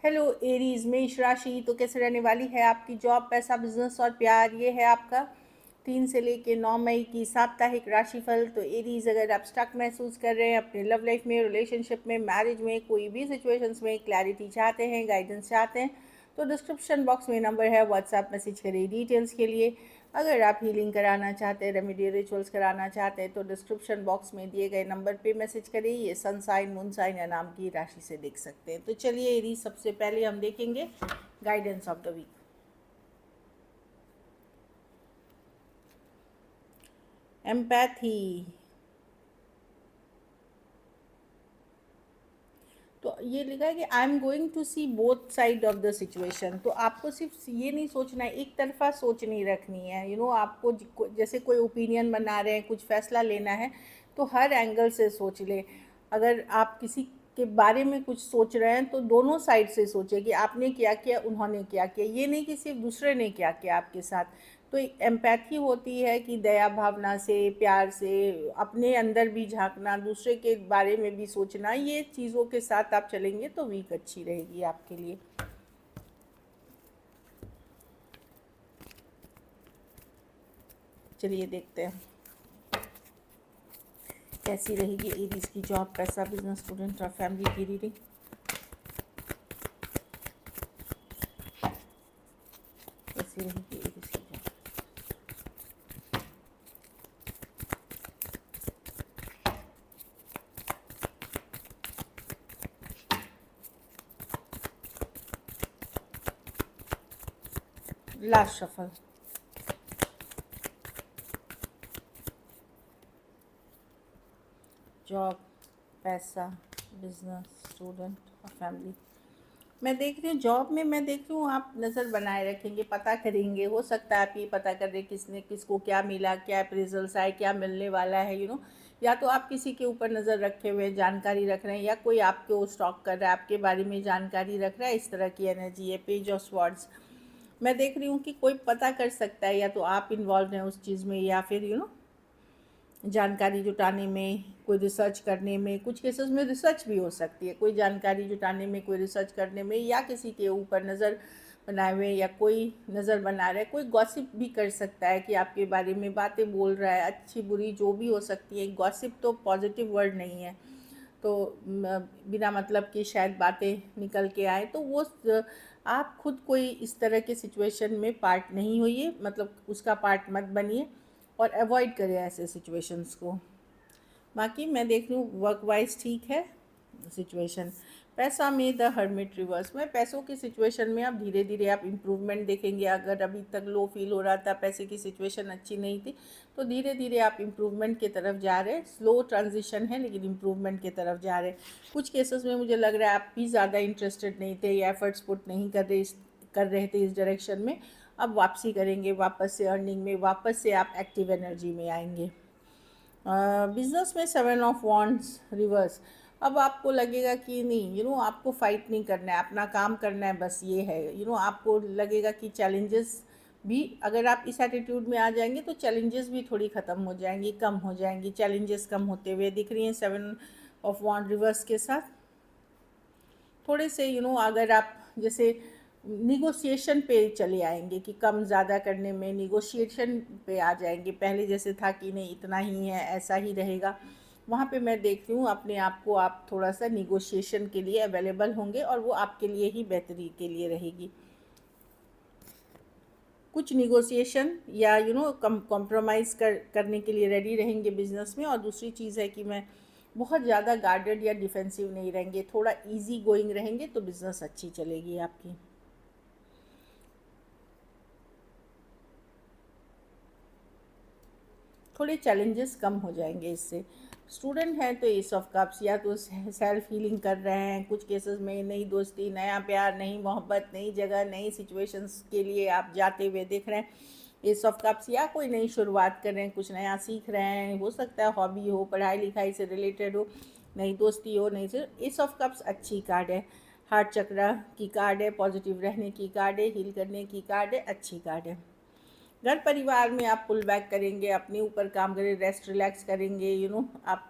Hello Aries, मेष राशि। तो कैसे रहने वाली है आपकी जॉब, पैसा, बिजनेस और प्यार। ये है आपका 3 से लेके 9 मई की साप्ताहिक राशिफल। तो एरीज, अगर आप स्टक महसूस कर रहे हैं अपने लव लाइफ में, रिलेशनशिप में, मैरिज में, कोई भी सिचुएशंस में क्लैरिटी चाहते हैं, गाइडेंस चाहते हैं, तो डिस्क्रिप्शन बॉक्स में नंबर है, व्हाट्सएप मैसेज करिए डिटेल्स के लिए। अगर आप हीलिंग कराना चाहते हैं, रेमेडी रिचुअल्स कराना चाहते हैं, तो डिस्क्रिप्शन बॉक्स में दिए गए नंबर पे मैसेज करिए। ये सन साइन, मून साइन या नाम की राशि से देख सकते हैं। तो चलिए एरीज, सबसे पहले हम देखेंगे guidance of the week. Empathy. तो ये लिखा है कि I am going to see both side of the situation. तो आपको सिर्फ ये नहीं सोचना है, एक तरफा सोच नहीं रखनी है। आपको जैसे कोई ओपिनियन बना रहे हैं, कुछ फैसला लेना है, तो हर एंगल से सोच ले। अगर आप किसी के बारे में कुछ सोच रहे हैं तो दोनों साइड से सोचें कि आपने क्या किया, उन्होंने क्या किया। ये नहीं कि सिर्फ दूसरे ने क्या किया आपके साथ। तो एम्पैथी होती है कि दया भावना से, प्यार से, अपने अंदर भी झांकना, दूसरे के बारे में भी सोचना। ये चीज़ों के साथ आप चलेंगे तो वीक अच्छी रहेगी आपके लिए। चलिए देखते हैं कैसी रहेगी एरीज की जॉब, पैसा, बिजनेस, स्टूडेंट और फैमिली की रीडिंग। कैसी रहेगी एरीज की जॉब। Last shuffle. जॉब, पैसा, बिजनेस, स्टूडेंट और फैमिली। मैं देख रही हूँ जॉब में, मैं देख रही हूँ आप नज़र बनाए रखेंगे, पता करेंगे। हो सकता है आप ये पता कर रहे किसने किसको क्या मिला, क्या अप्रेजल्स आए, क्या मिलने वाला है। या तो आप किसी के ऊपर नज़र रखे हुए जानकारी रख रहे हैं, या कोई आपको स्टॉक कर रहा है, आपके बारे में जानकारी रख रहा है। इस तरह की एनर्जी है। Page of swords. मैं देख रही हूँ कि कोई पता कर सकता है, या तो आप इन्वॉल्व हैं उस चीज़ में, या फिर जानकारी जुटाने में, कोई रिसर्च करने में। कुछ केसेस में रिसर्च भी हो सकती है, कोई जानकारी जुटाने में, कोई रिसर्च करने में, या किसी के ऊपर नज़र बनाए हुए, या कोई नज़र बना रहा है। कोई गॉसिप भी कर सकता है कि आपके बारे में बातें बोल रहा है, अच्छी बुरी जो भी हो सकती है। गॉसिप तो पॉजिटिव वर्ड नहीं है, तो बिना मतलब की शायद बातें निकल के आए, तो वो आप खुद कोई इस तरह के सिचुएशन में पार्ट नहीं होइए, मतलब उसका पार्ट मत बनिए, और अवॉइड करें ऐसे सिचुएशंस को। बाकी मैं देख रही हूँ वर्क वाइज ठीक है सिचुएशन। पैसा में द हर्मिट रिवर्स में, पैसों की सिचुएशन में अब धीरे धीरे आप इम्प्रूवमेंट देखेंगे। अगर अभी तक लो फील हो रहा था, पैसे की सिचुएशन अच्छी नहीं थी, तो धीरे धीरे आप इम्प्रूवमेंट की तरफ जा रहे हैं। स्लो ट्रांजिशन है, लेकिन इम्प्रूवमेंट की तरफ जा रहे हैं। कुछ केसेस में मुझे लग रहा है आप भी ज़्यादा इंटरेस्टेड नहीं थे, या एफर्ट्स पुट नहीं कर रहे थे इस डायरेक्शन में। अब वापसी करेंगे, वापस से अर्निंग में, वापस से आप एक्टिव एनर्जी में आएंगे। बिजनेस में 7 ऑफ वॉन्ड्स रिवर्स। अब आपको लगेगा कि नहीं, आपको फाइट नहीं करना है, अपना काम करना है, बस ये है। आपको लगेगा कि चैलेंजेस भी, अगर आप इस एटीट्यूड में आ जाएंगे तो चैलेंजेस भी थोड़ी ख़त्म हो जाएंगी, कम हो जाएंगी। चैलेंजेस कम होते हुए दिख रही हैं 7 ऑफ वॉन्ड रिवर्स के साथ। थोड़े से अगर आप जैसे निगोशिएशन पे चले आएंगे, कि कम ज़्यादा करने में निगोशिएशन पे आ जाएंगे। पहले जैसे था कि नहीं इतना ही है, ऐसा ही रहेगा, वहाँ पे मैं देख रही हूँ अपने आप को, आप थोड़ा सा निगोशिएशन के लिए अवेलेबल होंगे, और वो आपके लिए ही बेहतरी के लिए रहेगी। कुछ निगोशिएशन या कॉम्प्रोमाइज़ करने के लिए रेडी रहेंगे बिजनेस में। और दूसरी चीज़ है कि मैं बहुत ज़्यादा गार्डेड या डिफेंसिव नहीं रहेंगे, थोड़ा इजी गोइंग रहेंगे, तो बिज़नेस अच्छी चलेगी आपकी। थोड़े चैलेंजेस कम हो जाएंगे इससे। स्टूडेंट हैं तो एस ऑफ कप्स, या तो सेल्फ हीलिंग कर रहे हैं। कुछ केसेस में नई दोस्ती, नया प्यार, नई मोहब्बत, नई जगह, नई सिचुएशंस के लिए आप जाते हुए दिख रहे हैं। एस ऑफ कप्स, या कोई नई शुरुआत कर रहे हैं, कुछ नया सीख रहे हैं। हो सकता है हॉबी हो, पढ़ाई लिखाई से रिलेटेड हो, नई दोस्ती हो, नई से। एस ऑफ कप्स अच्छी कार्ड है, हार्ट चक्र की कार्ड है, पॉजिटिव रहने की कार्ड है, हील करने की कार्ड है, अच्छी कार्ड है। घर परिवार में आप पुल बैक करेंगे, अपने ऊपर काम करें, रेस्ट रिलैक्स करेंगे। आप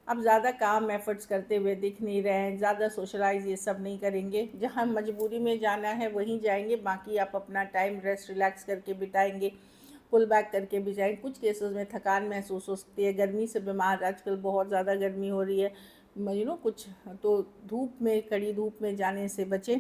आप ज़्यादा काम एफ़र्ट्स करते हुए दिख नहीं रहे हैं, ज़्यादा सोशलाइज़ ये सब नहीं करेंगे। जहाँ मजबूरी में जाना है वहीं जाएंगे, बाकी आप अपना टाइम रेस्ट रिलैक्स करके बिताएंगे, पुल बैक करके भी जाएंगे। कुछ केसेस में थकान महसूस हो सकती है, गर्मी से बीमार, आजकल बहुत ज़्यादा गर्मी हो रही है, कुछ तो धूप में, कड़ी धूप में जाने से बचें।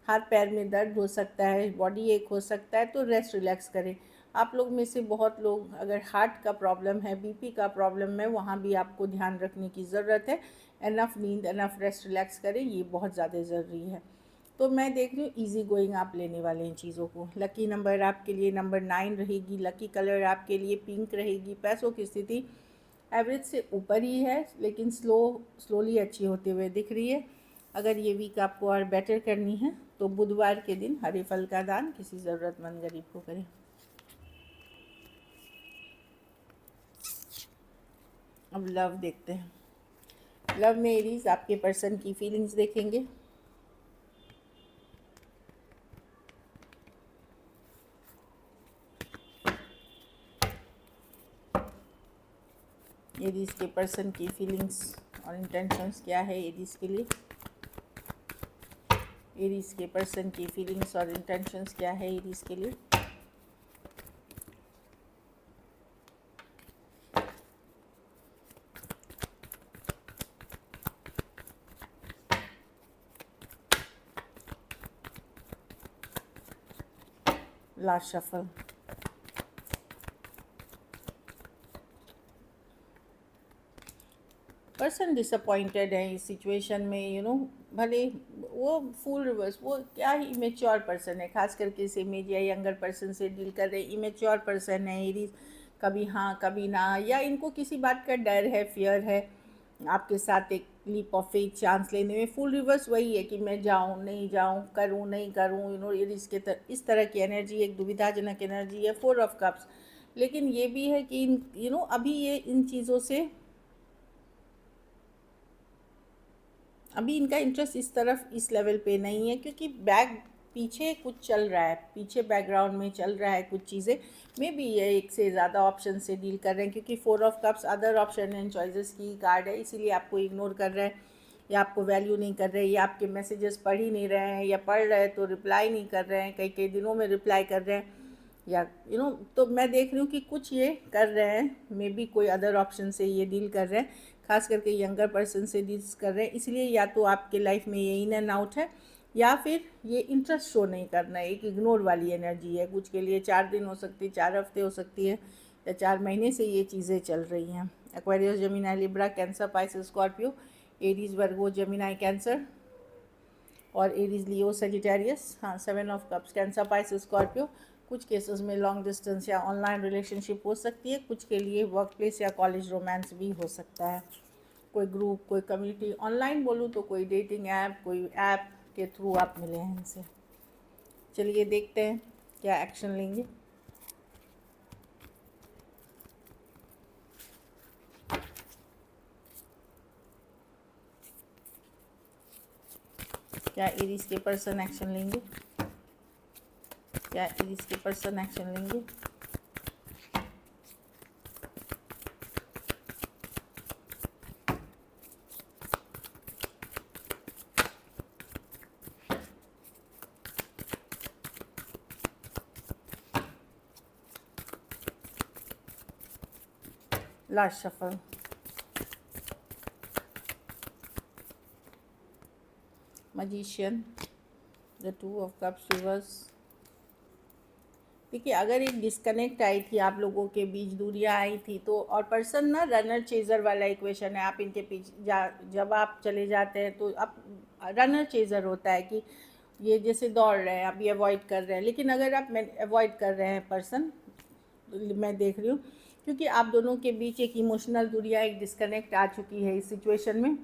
हाथ पैर में दर्द हो सकता है, बॉडी एक हो सकता है, तो रेस्ट रिलैक्स करें। आप लोग में से बहुत लोग अगर हार्ट का प्रॉब्लम है, बीपी का प्रॉब्लम है, वहाँ भी आपको ध्यान रखने की ज़रूरत है। एनफ नींद, एनफ रेस्ट रिलैक्स करें, ये बहुत ज़्यादा ज़रूरी है। तो मैं देख रही हूँ ईज़ी गोइंग आप लेने वाले हैं चीज़ों को। लकी नंबर आपके लिए नंबर 9 रहेगी। लकी कलर आपके लिए पिंक रहेगी। पैसों की स्थिति एवरेज से ऊपर ही है, लेकिन स्लोली अच्छी होते हुए दिख रही है। अगर ये वीक आपको और बेटर करनी है तो बुधवार के दिन हरे फल का दान किसी ज़रूरतमंद गरीब को करें। अब लव देखते हैं। लव में एरीज आपके पर्सन की फीलिंग्स देखेंगे। एरीज के पर्सन की फीलिंग्स और इंटेंशंस क्या है एरीज के लिए। एरीज के पर्सन की फीलिंग्स और इंटेंशंस क्या है एरीज के लिए। Last shuffle. पर्सन डिसअपॉइंटेड है इस सिचुएशन में, भले वो फुल रिवर्स, वो क्या ही इमेच्योर पर्सन है, खास करके इस इमेज या यंगर पर्सन से डील कर रहे इमेच्योर पर्सन है एरीज। कभी हाँ कभी ना, या इनको किसी बात का डर है, फियर है आपके साथ एक लीप ऑफ फेथ चांस लेने में। फुल रिवर्स वही है कि मैं जाऊँ नहीं जाऊँ, करूँ नहीं करूँ, एरीज के इस तरह की एनर्जी, एक दुविधाजनक एनर्जी है। 4 ऑफ कप्स। लेकिन ये भी है कि अभी ये इन चीज़ों से, अभी इनका इंटरेस्ट इस तरफ इस लेवल पे नहीं है, क्योंकि पीछे कुछ चल रहा है, पीछे बैकग्राउंड में चल रहा है कुछ चीज़ें। मे बी ये एक से ज़्यादा ऑप्शन से डील कर रहे हैं, क्योंकि 4 of cups other option and choices की कार्ड है, इसीलिए आपको इग्नोर कर रहे हैं या आपको वैल्यू नहीं कर रहे, या आपके मैसेजेस पढ़ ही नहीं रहे हैं, या पढ़ रहे हैं तो रिप्लाई नहीं कर रहे हैं, कई कई दिनों में रिप्लाई कर रहे हैं, या तो मैं देख रही हूँ कि कुछ ये कर रहे हैं, मे बी कोई अदर ऑप्शन से ये डील कर रहे हैं, खास करके यंगर पर्सन से डील कर रहे हैं। इसलिए या तो आपके लाइफ में ये इन एंड आउट है, या फिर ये इंटरेस्ट शो नहीं करना है, एक इग्नोर वाली एनर्जी है। कुछ के लिए 4 दिन हो सकती है, 4 हफ्ते हो सकती है, या 4 महीने से ये चीज़ें चल रही हैं। Aquarius, Gemini, Libra, Cancer, Pisces, Scorpio, Aries, Virgo, Gemini, Cancer, और एरीज, लियो, सजिटेरियस। हाँ, 7 of cups, Cancer, Pisces, Scorpio. कुछ केसेस में लॉन्ग डिस्टेंस या ऑनलाइन रिलेशनशिप हो सकती है, कुछ के लिए वर्क प्लेस या कॉलेज रोमांस भी हो सकता है। कोई ग्रुप, कोई कम्युनिटी, ऑनलाइन बोलूँ तो कोई डेटिंग ऐप, कोई ऐप के थ्रू आप मिले हैं इनसे। चलिए देखते हैं क्या एक्शन लेंगे। क्या एरीज के पर्सन एक्शन लेंगे? क्या एरीज के पर्सन एक्शन लेंगे? Last shuffle. Magician, the 2 of cups, reverse. देखिए, अगर एक डिस्कनेक्ट आई थी, आप लोगों के बीच दूरियां आई थी, तो और पर्सन ना रनर चेज़र वाला इक्वेशन है, आप इनके पीछे जब आप चले जाते हैं तो आप रनर चेज़र होता है कि ये जैसे दौड़ रहे हैं, आप ये अवॉइड कर रहे हैं। लेकिन अगर आप अवॉइड कर रहे हैं पर्सन, मैं देख रही हूँ, क्योंकि आप दोनों के बीच एक इमोशनल दूरियां, एक डिस्कनेक्ट आ चुकी है इस सिचुएशन में।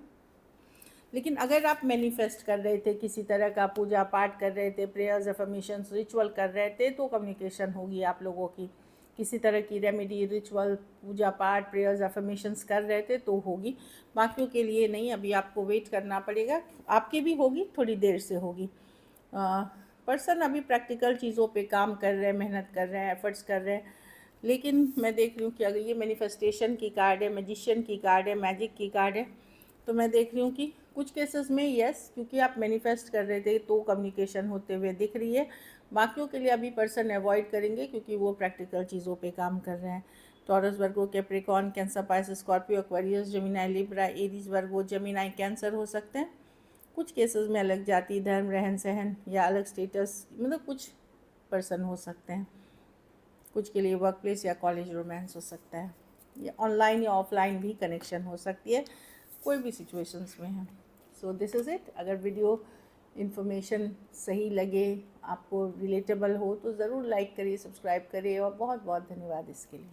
लेकिन अगर आप मैनिफेस्ट कर रहे थे, किसी तरह का पूजा पाठ कर रहे थे, प्रेयर्स, अफर्मेशंस, रिचुअल कर रहे थे, तो कम्युनिकेशन होगी आप लोगों की। किसी तरह की रेमेडी, रिचुअल, पूजा पाठ, प्रेयर्स, अफर्मेशंस कर रहे थे तो होगी। बाकियों के लिए नहीं, अभी आपको वेट करना पड़ेगा। आपकी भी होगी, थोड़ी देर से होगी। पर्सन अभी प्रैक्टिकल चीज़ों पे काम कर रहे हैं, मेहनत कर रहे हैं, एफर्ट्स कर रहे हैं, लेकिन मैं देख रही हूँ कि अगर ये मैनिफेस्टेशन की कार्ड है, मैजिशियन की कार्ड है, मैजिक की कार्ड है, तो मैं देख रही हूँ कि कुछ केसेस में यस, क्योंकि आप मैनिफेस्ट कर रहे थे तो कम्युनिकेशन होते हुए दिख रही है। बाकियों के लिए अभी पर्सन अवॉइड करेंगे क्योंकि वो प्रैक्टिकल चीज़ों पे काम कर रहे हैं। Taurus, Virgo, Capricorn, Cancer, Pisces, Scorpio, Aquarius, Gemini, Libra, Aries, Virgo, Gemini, Cancer हो सकते हैं। कुछ केसेस में अलग जाति, धर्म, रहन सहन या अलग स्टेटस, मतलब कुछ पर्सन हो सकते हैं। कुछ के लिए वर्क प्लेस या कॉलेज रोमांस हो सकता है, या ऑनलाइन या ऑफलाइन भी कनेक्शन हो सकती है, कोई भी सिचुएशंस में है। So this is it. अगर वीडियो इन्फॉर्मेशन सही लगे, आपको रिलेटेबल हो, तो ज़रूर लाइक करिए, सब्सक्राइब करिए, और बहुत बहुत धन्यवाद इसके लिए।